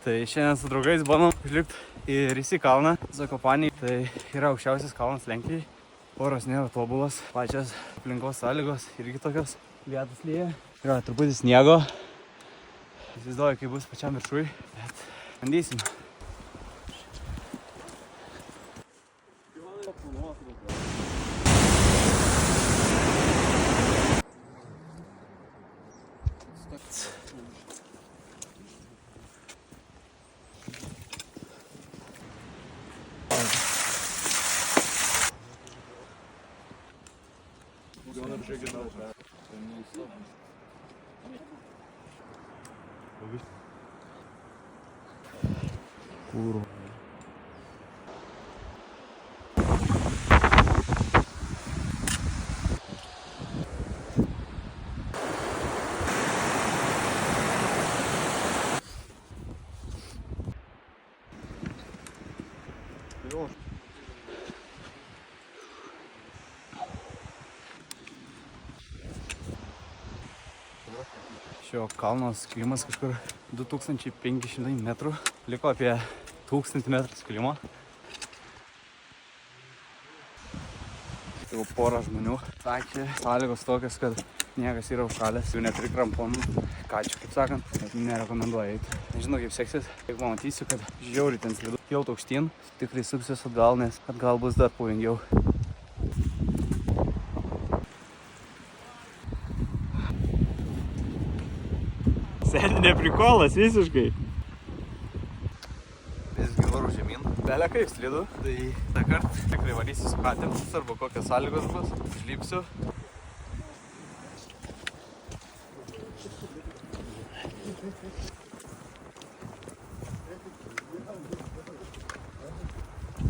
Tai šiandien su draugais bandom užlipti į Risi kalną, Zakopanį. Tai yra aukščiausias kalnas Lenkijai. Oras nėra tobulas, pačios aplinkos sąlygos irgi tokios. Vietas lyja. Yra truputį sniego. Įsivaizduoju, kaip bus pačiam viršui, bet bandysim. Kurwa. Šio kalno skilimas kažkur 2500 metrų. Liko apie 1000 metrų skilimo. Jau porą žmonių. Sakė, sąlygos tokios, kad niekas yra užšalęs. Jau neturi kramponų, kačių, kaip sakant. Bet nerekomenduoju eiti. Nežinau, kaip seksis. Jeigu pamatysiu, kad žiauriai ten slidu. Kilt aukštyn, tikrai supsiuos atgal, nes atgal bus dar pavojingiau. Sen neprikolas visiškai. Visgi varu žemyn. Belia kaip slidu. Tai dakart tikrai varysiu su katėm. Svarbu kokios sąlygos bus. Išlipsiu.